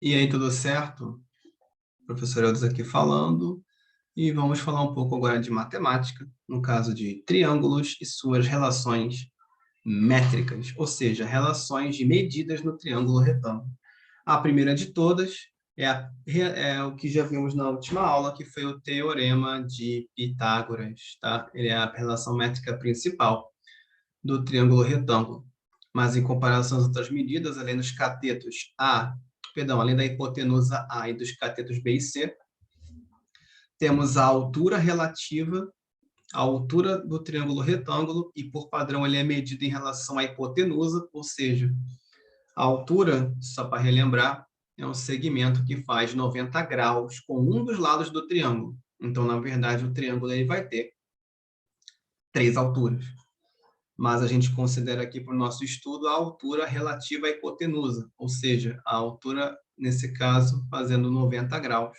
E aí, tudo certo? Professor Eudes aqui falando, e vamos falar um pouco agora de matemática, no caso de triângulos e suas relações métricas, ou seja, relações de medidas no triângulo retângulo. A primeira de todas é o que já vimos na última aula, que foi o teorema de Pitágoras, tá? Ele é a relação métrica principal do triângulo retângulo. Mas em comparação às outras medidas, além dos catetos além da hipotenusa A e dos catetos B e C, temos a altura relativa, a altura do triângulo retângulo, e por padrão ele é medido em relação à hipotenusa, ou seja, a altura, só para relembrar, é um segmento que faz 90 graus com um dos lados do triângulo. Então, na verdade, o triângulo ele vai ter três alturas. Mas a gente considera aqui para o nosso estudo a altura relativa à hipotenusa, ou seja, a altura, nesse caso, fazendo 90 graus,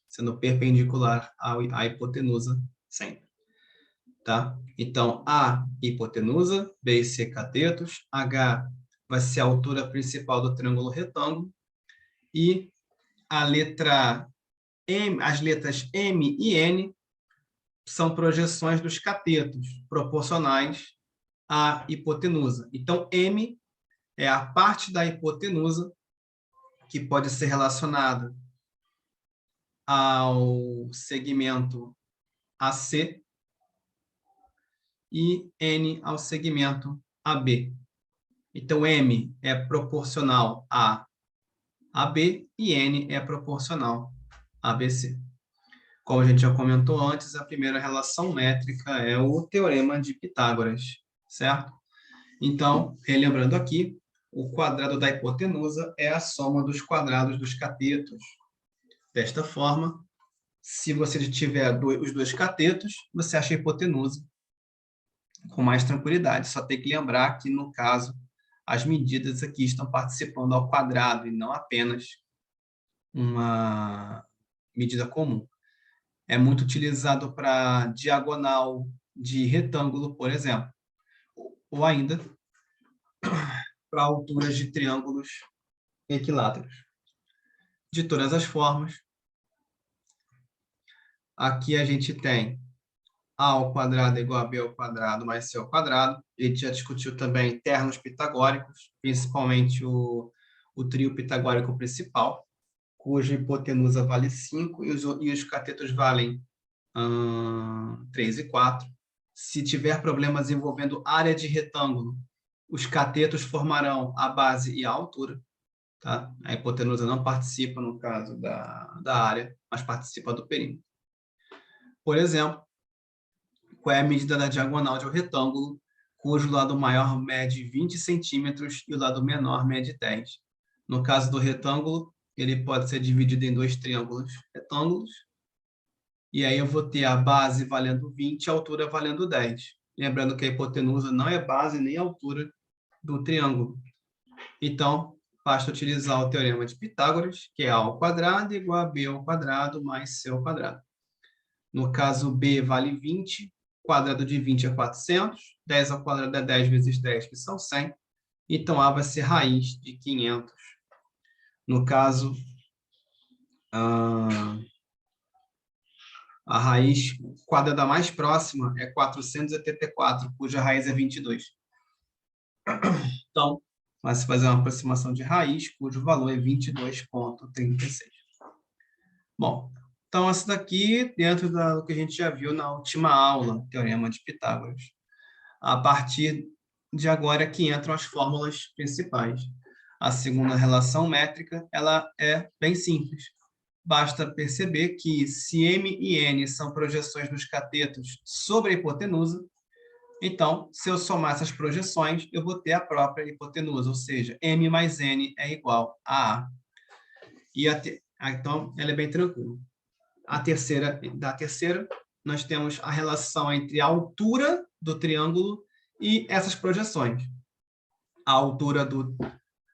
sendo perpendicular à hipotenusa sempre. Tá? Então, A, hipotenusa, B e C, catetos, H vai ser a altura principal do triângulo retângulo, e a letra M, as letras M e N são projeções dos catetos, proporcionais à hipotenusa. Então, M é a parte da hipotenusa que pode ser relacionada ao segmento AC e N ao segmento AB. Então, M é proporcional a AB e N é proporcional a ABC. Como a gente já comentou antes, a primeira relação métrica é o teorema de Pitágoras, certo? Então, relembrando aqui, o quadrado da hipotenusa é a soma dos quadrados dos catetos. Desta forma, se você tiver os dois catetos, você acha a hipotenusa com mais tranquilidade. Só tem que lembrar que, no caso, as medidas aqui estão participando ao quadrado e não apenas uma medida comum. É muito utilizado para diagonal de retângulo, por exemplo, ou ainda para alturas de triângulos equiláteros. De todas as formas, aqui a gente tem A ao quadrado igual a B ao quadrado mais C ao quadrado. A gente já discutiu também termos pitagóricos, principalmente o trio pitagórico principal, cuja hipotenusa vale 5 e os catetos valem 3 e 4. Se tiver problemas envolvendo área de retângulo, os catetos formarão a base e a altura. Tá? A hipotenusa não participa, no caso da área, mas participa do perímetro. Por exemplo, qual é a medida da diagonal de um retângulo, cujo lado maior mede 20 centímetros e o lado menor mede 10. No caso do retângulo, ele pode ser dividido em dois triângulos retângulos, e aí eu vou ter a base valendo 20 e a altura valendo 10. Lembrando que a hipotenusa não é base nem altura do triângulo. Então, basta utilizar o teorema de Pitágoras, que é A ao quadrado igual a B ao quadrado mais C ao quadrado. No caso, B vale 20, quadrado de 20 é 400, 10 ao quadrado é 10 vezes 10, que são 100. Então, A vai ser raiz de 500. No caso, a raiz quadrada mais próxima é 484, cuja raiz é 22. Então, vai se fazer uma aproximação de raiz, cujo valor é 22,36. Bom, então essa daqui, dentro do que a gente já viu na última aula, Teorema de Pitágoras. A partir de agora é que entram as fórmulas principais. A segunda relação métrica, ela é bem simples. Basta perceber que se M e N são projeções dos catetos sobre a hipotenusa, então, se eu somar essas projeções, eu vou ter a própria hipotenusa, ou seja, M mais N é igual a A. Então, ela é bem tranquila. Da terceira, nós temos a relação entre a altura do triângulo e essas projeções. A altura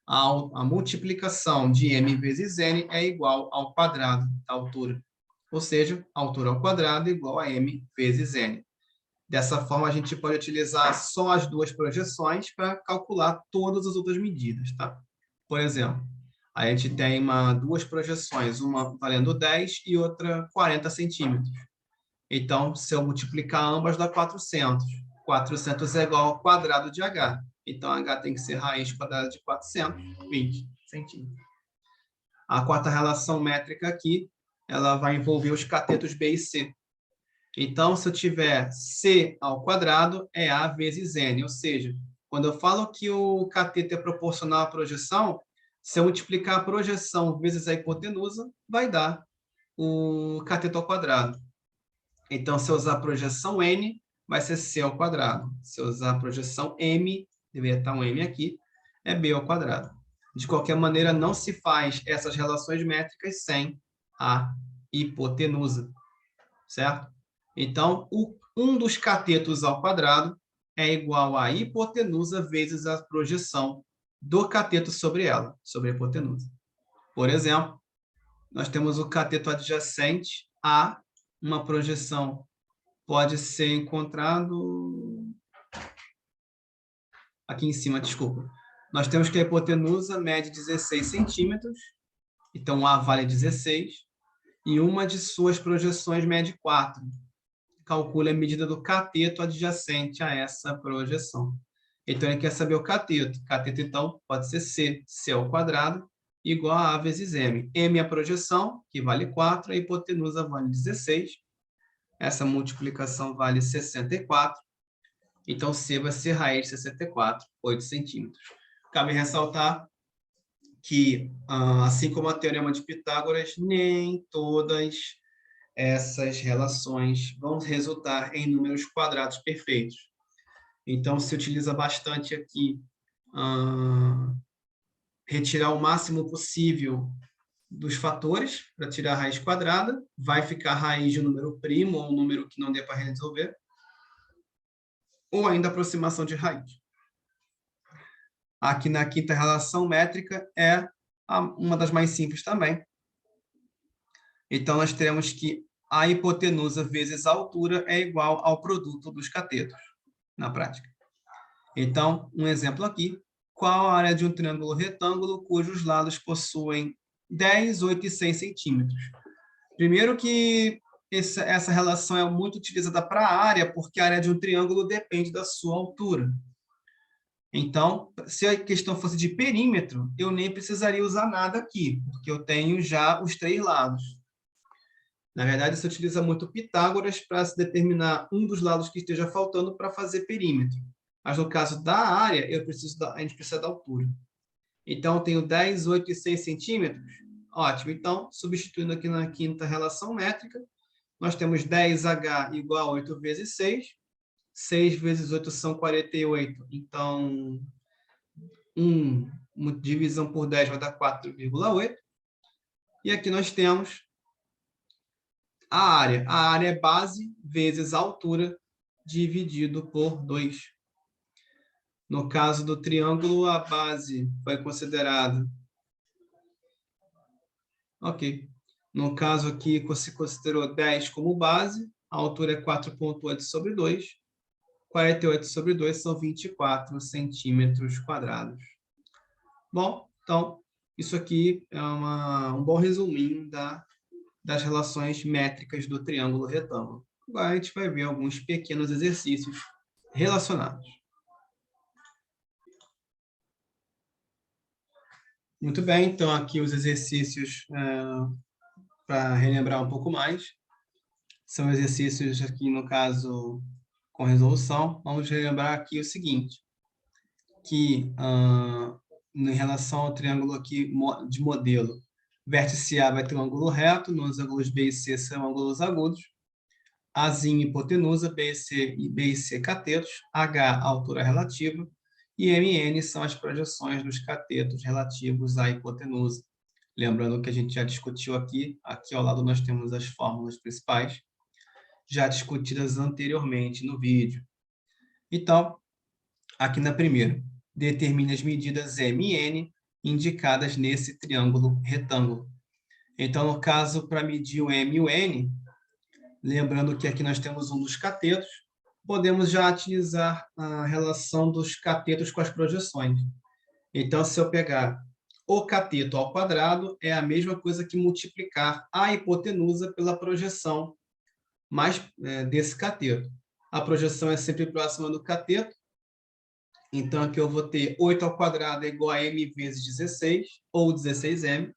a multiplicação de M vezes N é igual ao quadrado da altura. Ou seja, a altura ao quadrado é igual a M vezes N. Dessa forma, a gente pode utilizar só as duas projeções para calcular todas as outras medidas. Tá? Por exemplo, A gente tem duas projeções, uma valendo 10 e outra 40 centímetros. Então, se eu multiplicar ambas, dá 400. 400 é igual ao quadrado de h. Então, h tem que ser raiz quadrada de 420 centímetros. A quarta relação métrica aqui, ela vai envolver os catetos B e C. Então, se eu tiver C ao quadrado, é A vezes N. Ou seja, quando eu falo que o cateto é proporcional à projeção, se eu multiplicar a projeção vezes a hipotenusa, vai dar o cateto ao quadrado. Então, se eu usar a projeção N, vai ser C ao quadrado. Se eu usar a projeção M, deveria estar um M aqui, é B ao quadrado. De qualquer maneira, não se faz essas relações métricas sem a hipotenusa, certo? Então, um dos catetos ao quadrado é igual à hipotenusa vezes a projeção do cateto sobre ela, sobre a hipotenusa. Por exemplo, nós temos o cateto adjacente a uma projeção. Pode ser encontrado aqui em cima, desculpa. Nós temos que a hipotenusa mede 16 centímetros, então A vale 16, e uma de suas projeções mede 4. Calcule a medida do cateto adjacente a essa projeção. Então, ele quer saber o cateto. Cateto, então, pode ser C ao quadrado, igual a vezes M. M é a projeção, que vale 4, a hipotenusa vale 16. Essa multiplicação vale 64. Então, C vai ser raiz de 64, 8 centímetros. Cabe ressaltar que, assim como a teorema de Pitágoras, nem todas essas relações vão resultar em números quadrados perfeitos. Então, se utiliza bastante aqui retirar o máximo possível dos fatores para tirar a raiz quadrada, vai ficar a raiz de um número primo ou um número que não dê para resolver, ou ainda aproximação de raiz. Aqui na quinta relação métrica é uma das mais simples também. Então, nós teremos que a hipotenusa vezes a altura é igual ao produto dos catetos, na prática. Então, um exemplo aqui. Qual a área de um triângulo retângulo cujos lados possuem 10, 8 e 6 centímetros? Primeiro que essa relação é muito utilizada para a área, porque a área de um triângulo depende da sua altura. Então, se a questão fosse de perímetro, eu nem precisaria usar nada aqui, porque eu tenho já os 3 lados. Na verdade, se utiliza muito Pitágoras para se determinar um dos lados que esteja faltando para fazer perímetro. Mas no caso da área, a gente precisa da altura. Então, eu tenho 10, 8 e 6 centímetros. Ótimo. Então, substituindo aqui na quinta relação métrica, nós temos 10H igual a 8 vezes 6. 6 vezes 8 são 48. Então, divisão por 10 vai dar 4,8. E aqui nós temos a área. A área é base vezes a altura dividido por 2. No caso do triângulo, a base foi considerada. Ok. No caso aqui, você considerou 10 como base, a altura é 4,8 sobre 2. 48 sobre 2 são 24 centímetros quadrados. Bom, então, isso aqui é um bom resuminho das relações métricas do triângulo retângulo. Agora a gente vai ver alguns pequenos exercícios relacionados. Muito bem, então aqui os exercícios para relembrar um pouco mais. São exercícios aqui, no caso, com resolução. Vamos relembrar aqui o seguinte, que em relação ao triângulo aqui de modelo, vértice A vai ter um ângulo reto, nos ângulos B e C são ângulos agudos, Azinho hipotenusa, B e C catetos, H altura relativa, e MN são as projeções dos catetos relativos à hipotenusa. Lembrando que a gente já discutiu aqui ao lado nós temos as fórmulas principais, já discutidas anteriormente no vídeo. Então, aqui na primeira, determine as medidas M e N indicadas nesse triângulo retângulo. Então, no caso, para medir o M e o N, lembrando que aqui nós temos um dos catetos, podemos já utilizar a relação dos catetos com as projeções. Então, se eu pegar o cateto ao quadrado é a mesma coisa que multiplicar a hipotenusa pela projeção desse cateto. A projeção é sempre próxima do cateto. Então, aqui eu vou ter 8 ao quadrado é igual a m vezes 16, ou 16m.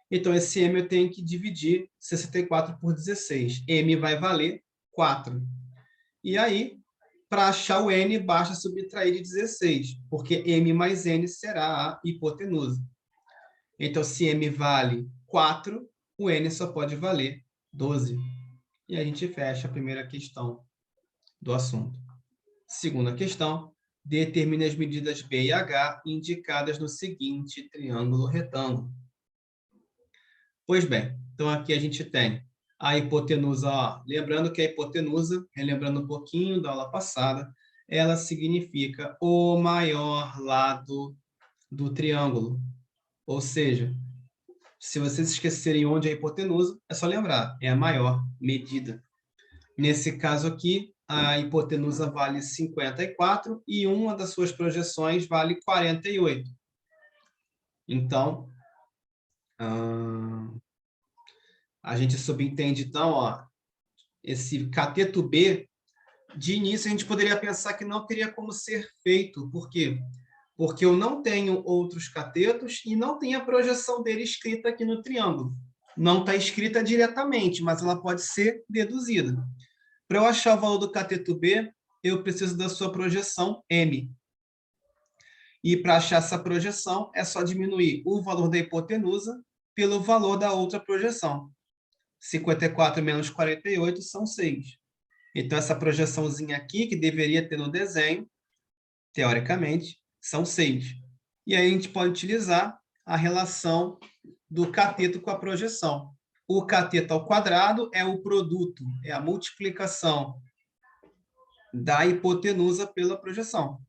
Então, esse m eu tenho que dividir 64 por 16. M vai valer 4. E aí, para achar o n, basta subtrair de 16, porque m mais n será a hipotenusa. Então, se m vale 4, o n só pode valer 12. E a gente fecha a primeira questão do assunto. Segunda questão, determine as medidas B e H indicadas no seguinte triângulo retângulo. Pois bem, então aqui a gente tem a hipotenusa, ó. Lembrando que a hipotenusa, relembrando um pouquinho da aula passada, ela significa o maior lado do triângulo. Ou seja, se vocês esquecerem onde é a hipotenusa, é só lembrar, é a maior medida. Nesse caso aqui, a hipotenusa vale 54 e uma das suas projeções vale 48. Então, a gente subentende, então, ó, esse cateto B, de início a gente poderia pensar que não teria como ser feito. Por quê? Porque eu não tenho outros catetos e não tem a projeção dele escrita aqui no triângulo. Não está escrita diretamente, mas ela pode ser deduzida. Para eu achar o valor do cateto B, eu preciso da sua projeção M. E para achar essa projeção, é só diminuir o valor da hipotenusa pelo valor da outra projeção. 54 menos 48 são 6. Então, essa projeçãozinha aqui, que deveria ter no desenho, teoricamente, são 6. E aí a gente pode utilizar a relação do cateto com a projeção. O cateto ao quadrado é o produto, é a multiplicação da hipotenusa pela projeção.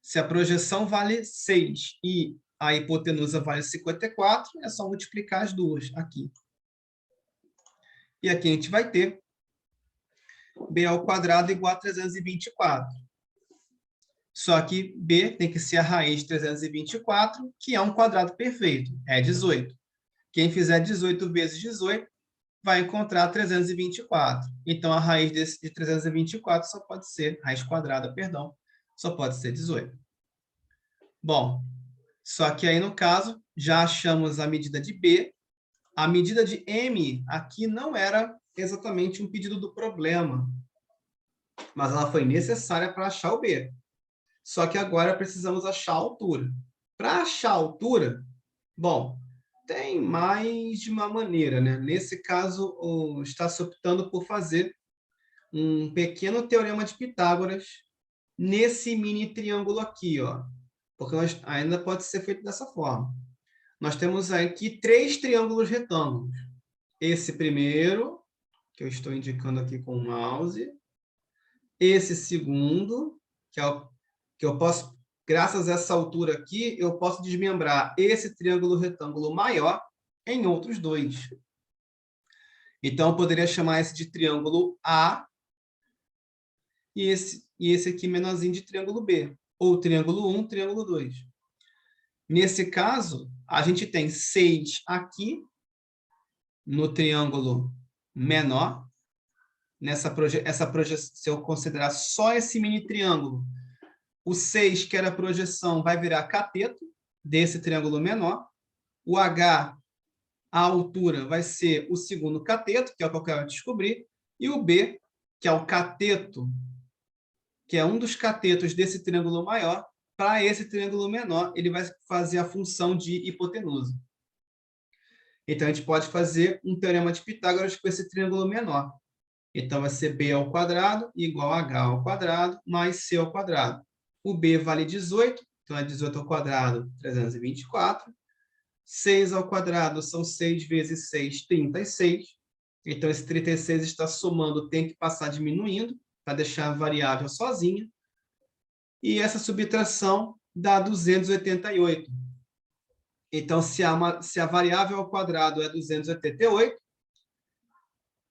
Se a projeção vale 6 e a hipotenusa vale 54, é só multiplicar as duas aqui. E aqui a gente vai ter b ao quadrado igual a 324. Só que b tem que ser a raiz de 324, que é um quadrado perfeito, é 18. Quem fizer 18 vezes 18 vai encontrar 324. Então, a raiz de 324 só pode ser, raiz quadrada, perdão, só pode ser 18. Bom, só que aí, no caso, já achamos a medida de B. A medida de M aqui não era exatamente um pedido do problema, mas ela foi necessária para achar o B. Só que agora precisamos achar a altura. Para achar a altura, bom, tem mais de uma maneira, né? Nesse caso, está se optando por fazer um pequeno teorema de Pitágoras nesse mini triângulo aqui, ó. Porque ainda pode ser feito dessa forma. Nós temos aqui 3 triângulos retângulos. Esse primeiro, que eu estou indicando aqui com o mouse. Esse segundo, que eu posso, graças a essa altura aqui, eu posso desmembrar esse triângulo retângulo maior em outros 2. Então, eu poderia chamar esse de triângulo A e esse aqui menorzinho de triângulo B. Ou triângulo 1, triângulo 2. Nesse caso, a gente tem 6 aqui no triângulo menor. Se eu considerar só esse mini triângulo, o 6, que era a projeção, vai virar cateto desse triângulo menor. O H, a altura, vai ser o segundo cateto, que é o que eu quero descobrir. E o B, que é o cateto, que é um dos catetos desse triângulo maior, para esse triângulo menor, ele vai fazer a função de hipotenusa. Então, a gente pode fazer um teorema de Pitágoras com esse triângulo menor. Então, vai ser b ao quadrado igual a h ao quadrado mais c ao quadrado. O b vale 18, então é 18 ao quadrado, 324. 6 ao quadrado são 6 vezes 6, 36. Então, esse 36 está somando, tem que passar diminuindo, para deixar a variável sozinha. E essa subtração dá 288. Então, se a variável ao quadrado é 288,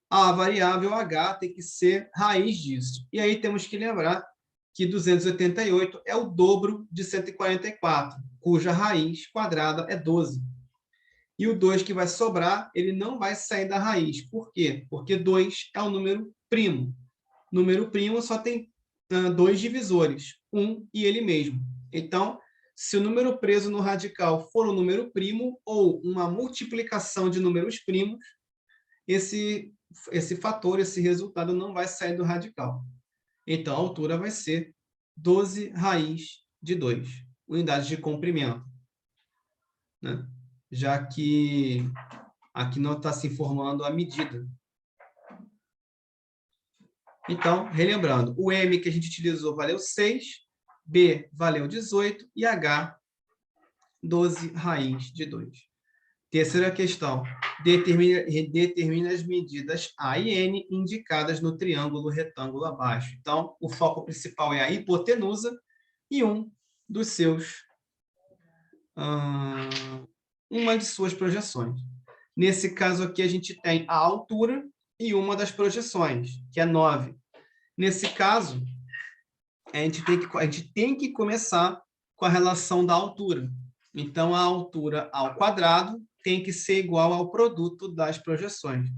a variável h tem que ser raiz disso. E aí temos que lembrar que 288 é o dobro de 144, cuja raiz quadrada é 12. E o 2 que vai sobrar, ele não vai sair da raiz. Por quê? Porque 2 é um número primo. Número primo só tem dois divisores, 1 e ele mesmo. Então, se o número preso no radical for um número primo ou uma multiplicação de números primos, esse fator, esse resultado não vai sair do radical. Então, a altura vai ser 12 raiz de 2, unidades de comprimento, né? Já que aqui não está se informando a medida. Então, relembrando, o M que a gente utilizou valeu 6, B valeu 18 e H, 12 raiz de 2. Terceira questão. Determina as medidas A e N indicadas no triângulo retângulo abaixo. Então, o foco principal é a hipotenusa e uma de suas projeções. Nesse caso aqui, a gente tem a altura e uma das projeções, que é 9. Nesse caso, a gente tem que começar com a relação da altura. Então, a altura ao quadrado tem que ser igual ao produto das projeções.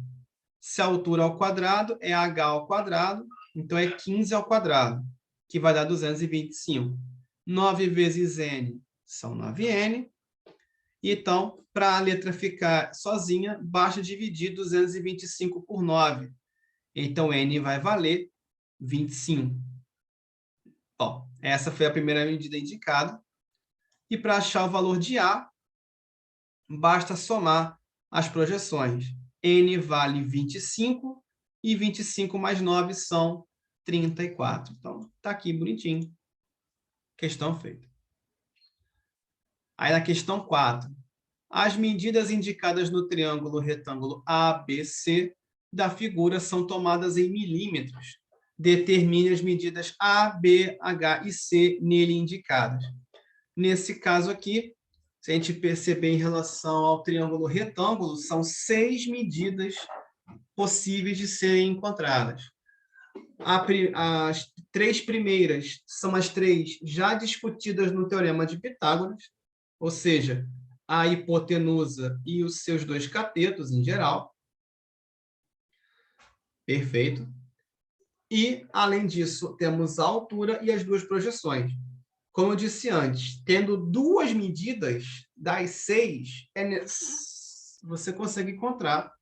Se a altura ao quadrado é h ao quadrado, então é 15 ao quadrado, que vai dar 225. 9 vezes n são 9n. Então, para a letra ficar sozinha, basta dividir 225 por 9. Então, n vai valer 25. Bom, essa foi a primeira medida indicada. E para achar o valor de A, basta somar as projeções. N vale 25 e 25 mais 9 são 34. Então, está aqui bonitinho. Questão feita. Aí na questão 4. As medidas indicadas no triângulo retângulo ABC da figura são tomadas em milímetros. Determine as medidas A, B, H e C nele indicadas. Nesse caso aqui, se a gente perceber em relação ao triângulo retângulo, são 6 medidas possíveis de serem encontradas. As 3 primeiras são as 3 já discutidas no Teorema de Pitágoras, ou seja, a hipotenusa e os seus 2 catetos em geral. Perfeito. E, além disso, temos a altura e as 2 projeções. Como eu disse antes, tendo 2 medidas das 6, você consegue encontrar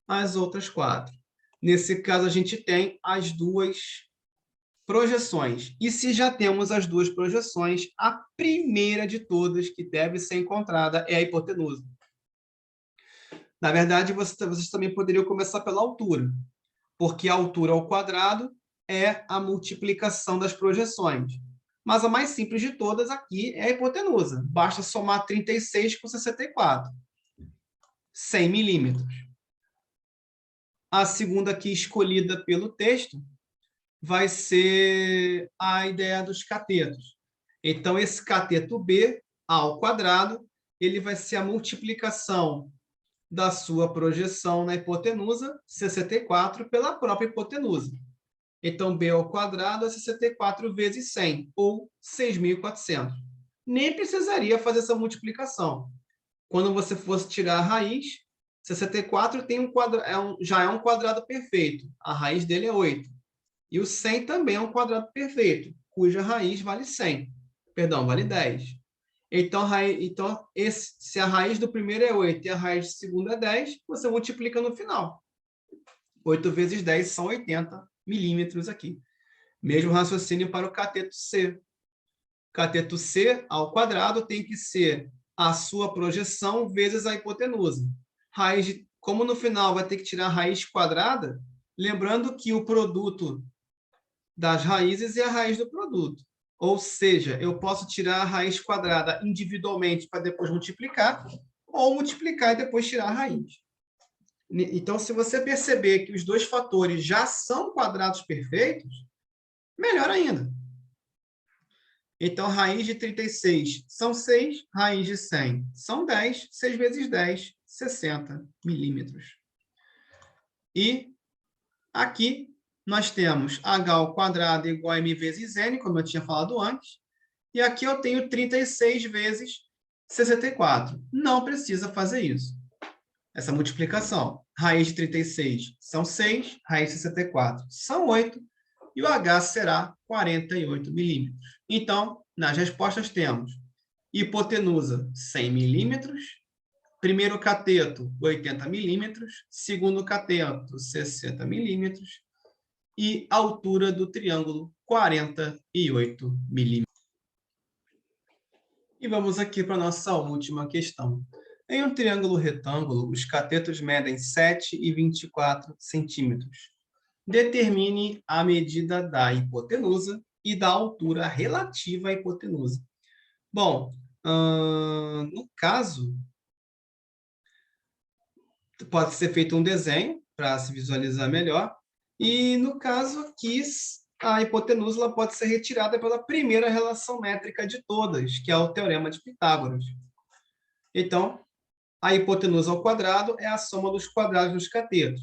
as outras 4. Nesse caso, a gente tem as 2 projeções. E se já temos as 2 projeções, a primeira de todas que deve ser encontrada é a hipotenusa. Na verdade, vocês também poderiam começar pela altura, porque a altura ao quadrado é a multiplicação das projeções. Mas a mais simples de todas aqui é a hipotenusa. Basta somar 36 com 64. 100 milímetros. A segunda aqui escolhida pelo texto vai ser a ideia dos catetos. Então, esse cateto B ao quadrado, ele vai ser a multiplicação da sua projeção na hipotenusa, 64, pela própria hipotenusa. Então, B ao quadrado é 64 vezes 100, ou 6.400. Nem precisaria fazer essa multiplicação. Quando você fosse tirar a raiz, 64 tem já é um quadrado perfeito. A raiz dele é 8. E o 100 também é um quadrado perfeito, cuja raiz vale 100. Perdão, vale 10. Então, se a raiz do primeiro é 8 e a raiz do segundo é 10, você multiplica no final. 8 vezes 10 são 80 milímetros aqui. Mesmo raciocínio para o cateto C. Cateto C ao quadrado tem que ser a sua projeção vezes a hipotenusa. Como no final vai ter que tirar a raiz quadrada, lembrando que o produto das raízes é a raiz do produto. Ou seja, eu posso tirar a raiz quadrada individualmente para depois multiplicar, ou multiplicar e depois tirar a raiz. Então, se você perceber que os 2 fatores já são quadrados perfeitos, melhor ainda. Então, raiz de 36 são 6, raiz de 100 são 10, 6 vezes 10, 60 milímetros. E aqui, nós temos h ao quadrado igual a m vezes n, como eu tinha falado antes, e aqui eu tenho 36 vezes 64. Não precisa fazer isso. Essa multiplicação. Raiz de 36 são 6, raiz de 64 são 8, e o H será 48 milímetros. Então, nas respostas temos hipotenusa 100 milímetros, primeiro cateto 80 milímetros, segundo cateto 60 milímetros, e altura do triângulo 48 milímetros. E vamos aqui para a nossa última questão. Em um triângulo retângulo, os catetos medem 7 e 24 centímetros. Determine a medida da hipotenusa e da altura relativa à hipotenusa. Bom, no caso, pode ser feito um desenho para se visualizar melhor. E no caso aqui, a hipotenusa ela pode ser retirada pela primeira relação métrica de todas, que é o teorema de Pitágoras. Então, a hipotenusa ao quadrado é a soma dos quadrados dos catetos.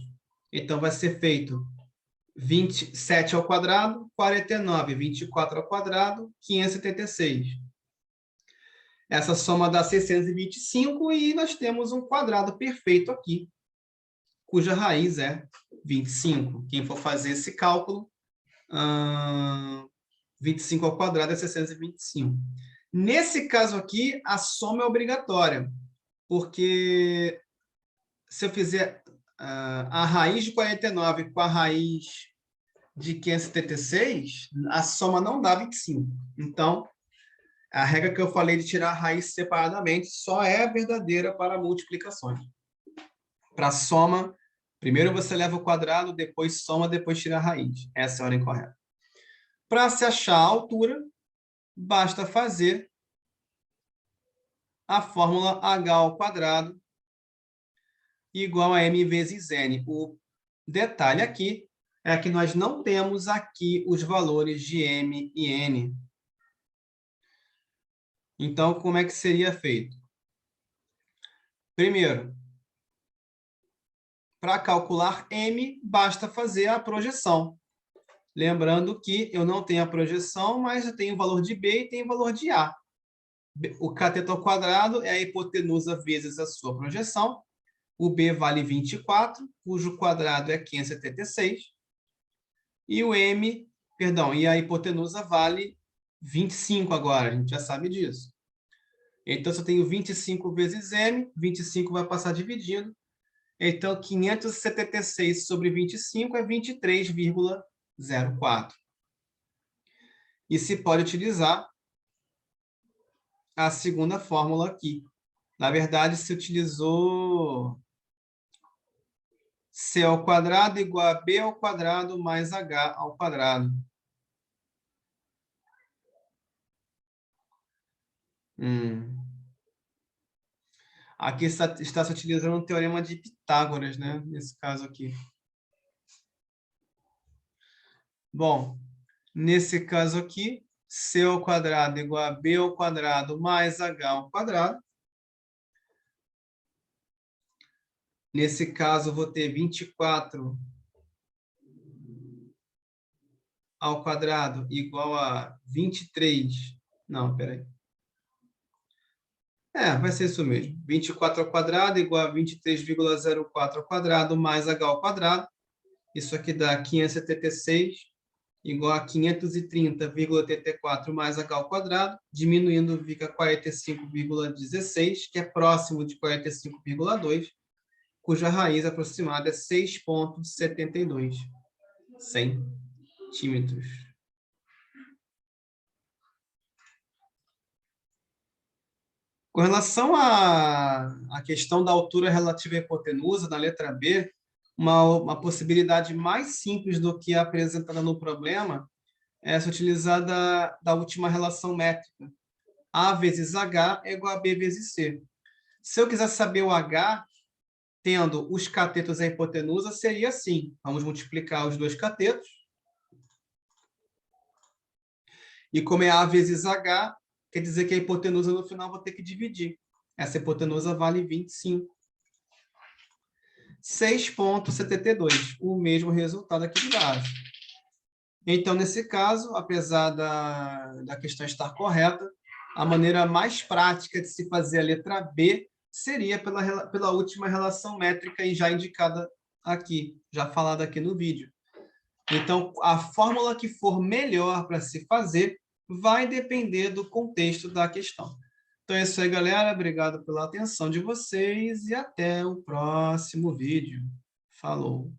Então, vai ser feito 27 ao quadrado, 49, 24 ao quadrado, 576. Essa soma dá 625 e nós temos um quadrado perfeito aqui, cuja raiz é 25. Quem for fazer esse cálculo, 25 ao quadrado é 625. Nesse caso aqui, a soma é obrigatória, porque se eu fizer a raiz de 49 com a raiz de 576, a soma não dá 25. Então, a regra que eu falei de tirar a raiz separadamente só é verdadeira para multiplicações. Para soma, primeiro você leva o quadrado, depois soma, depois tira a raiz. Essa é a ordem correta. Para se achar a altura, basta fazer a fórmula h ao quadrado igual a m vezes n. O detalhe aqui é que nós não temos aqui os valores de m e n. Então, como é que seria feito? Primeiro, para calcular m, basta fazer a projeção. Lembrando que eu não tenho a projeção, mas eu tenho o valor de b e tenho o valor de a. O cateto ao quadrado é a hipotenusa vezes a sua projeção. O b vale 24, cujo quadrado é 576. E o m, perdão, e a hipotenusa vale 25 agora, a gente já sabe disso. Então, se eu tenho 25 vezes m, 25 vai passar dividindo. Então, 576 sobre 25 é 23,04. E se pode utilizar a segunda fórmula aqui. Na verdade, se utilizou c ao quadrado igual a b ao quadrado mais h ao quadrado. Aqui está se utilizando o teorema de Pitágoras, né? Nesse caso aqui. Bom, nesse caso aqui, c ao quadrado igual a b ao quadrado mais h ao quadrado. Nesse caso, vou ter 24 ao quadrado igual a 23. Não, peraí. Vai ser isso mesmo. 24 ao quadrado igual a 23,04 ao quadrado mais h ao quadrado. Isso aqui dá 576 igual a 530,84 mais h ao quadrado. Diminuindo fica 45,16, que é próximo de 45,2, cuja raiz aproximada é 6,72 centímetros. Com relação à questão da altura relativa à hipotenusa, na letra B, uma possibilidade mais simples do que a apresentada no problema é se utilizar da última relação métrica. A vezes H é igual a B vezes C. Se eu quiser saber o H, tendo os catetos à hipotenusa, seria assim. Vamos multiplicar os dois catetos. E como é A vezes H, quer dizer que a hipotenusa no final vou ter que dividir. Essa hipotenusa vale 25. 6,72, o mesmo resultado aqui de baixo. Então, nesse caso, apesar da questão estar correta, a maneira mais prática de se fazer a letra B seria pela última relação métrica e já indicada aqui, já falada aqui no vídeo. Então, a fórmula que for melhor para se fazer vai depender do contexto da questão. Então é isso aí, galera. Obrigado pela atenção de vocês e até o próximo vídeo. Falou!